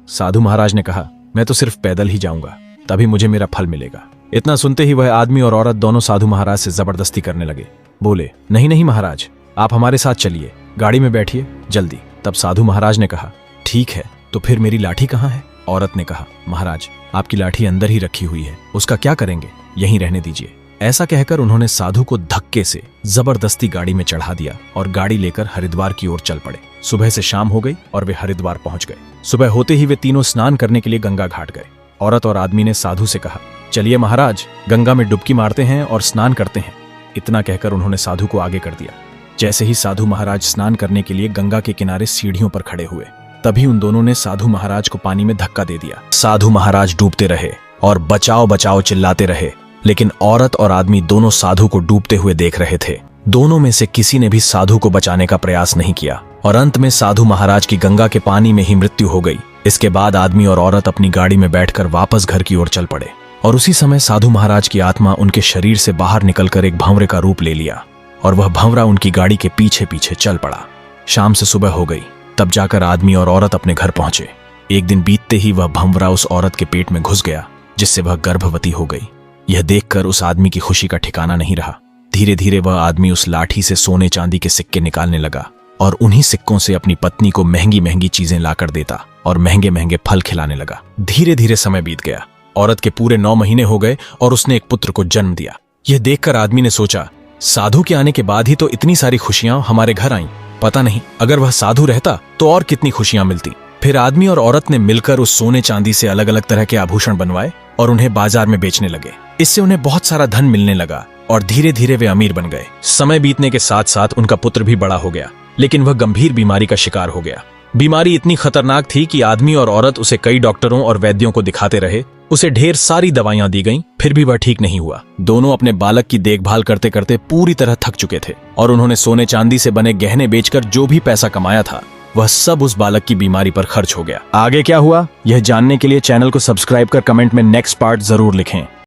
साधु महाराज ने कहा, मैं तो सिर्फ पैदल ही जाऊंगा, तभी मुझे मेरा फल मिलेगा। इतना सुनते ही वह आदमी और औरत दोनों साधु महाराज से जबरदस्ती करने लगे। बोले, नहीं नहीं महाराज, आप हमारे साथ चलिए, गाड़ी में बैठिए जल्दी। तब साधु महाराज ने कहा, ठीक है, तो फिर मेरी लाठी कहाँ है? औरत ने कहा, महाराज आपकी लाठी अंदर ही रखी हुई है, उसका क्या करेंगे, यहीं रहने दीजिए। ऐसा कहकर उन्होंने साधु को धक्के से जबरदस्ती गाड़ी में चढ़ा दिया और गाड़ी लेकर हरिद्वार की ओर चल पड़े। सुबह से शाम हो गई और वे हरिद्वार पहुंच गए। सुबह होते ही वे तीनों स्नान करने के लिए गंगा घाट गए। औरत और आदमी ने साधु से कहा, चलिए महाराज, गंगा में डुबकी मारते हैं और स्नान करते हैं। इतना कहकर उन्होंने साधु को आगे कर दिया। जैसे ही साधु महाराज स्नान करने के लिए गंगा के किनारे सीढ़ियों पर खड़े हुए, तभी उन दोनों ने साधु महाराज को पानी में धक्का दे दिया। साधु महाराज डूबते रहे और बचाओ बचाओ चिल्लाते रहे, लेकिन औरत और आदमी दोनों साधु को डूबते हुए देख रहे थे। दोनों में से किसी ने भी साधु को बचाने का प्रयास नहीं किया और अंत में साधु महाराज की गंगा के पानी में ही मृत्यु हो गई। इसके बाद आदमी और औरत अपनी गाड़ी में बैठकर वापस घर की ओर चल पड़े और उसी समय साधु महाराज की आत्मा उनके शरीर से बाहर निकलकर एक भंवरे का रूप ले लिया और वह भंवरा उनकी गाड़ी के पीछे पीछे चल पड़ा। शाम से सुबह हो गई, तब जाकर आदमी और औरत अपने घर पहुंचे। एक दिन बीतते ही वह भंवरा उस औरत के पेट में घुस गया, जिससे वह गर्भवती हो गई। यह देखकर उस आदमी की खुशी का ठिकाना नहीं रहा। धीरे धीरे वह आदमी उस लाठी से सोने चांदी के सिक्के निकालने लगा और उन्हीं सिक्कों से अपनी पत्नी को महंगी महंगी चीजें लाकर देता और महंगे महंगे फल खिलाने लगा। धीरे धीरे समय बीत गया। औरत के पूरे 9 महीने हो गए और उसने एक पुत्र को जन्म दिया। यह देखकर आदमी ने सोचा, साधु के आने के बाद ही तो इतनी सारी खुशियां हमारे घर आईं। पता नहीं अगर वह साधु रहता तो और कितनी खुशियां मिलती। फिर आदमी और औरत ने मिलकर उस सोने चांदी से अलग अलग तरह के आभूषण बनवाए और उन्हें बाजार में बेचने लगे। इससे उन्हें बहुत सारा धन मिलने लगा और धीरे धीरे वे अमीर बन गए। समय बीतने के साथ साथ उनका पुत्र भी बड़ा हो गया, लेकिन वह गंभीर बीमारी का शिकार हो गया। बीमारी इतनी खतरनाक थी कि आदमी और औरत उसे कई डॉक्टरों और वैद्यों को दिखाते रहे। उसे ढेर सारी दवाइयां दी गईं, फिर भी वह ठीक नहीं हुआ। दोनों अपने बालक की देखभाल करते करते पूरी तरह थक चुके थे और उन्होंने सोने चांदी से बने गहने बेचकर जो भी पैसा कमाया था वह सब उस बालक की बीमारी पर खर्च हो गया। आगे क्या हुआ, यह जानने के लिए चैनल को सब्सक्राइब कर कमेंट में नेक्स्ट पार्ट जरूर लिखें।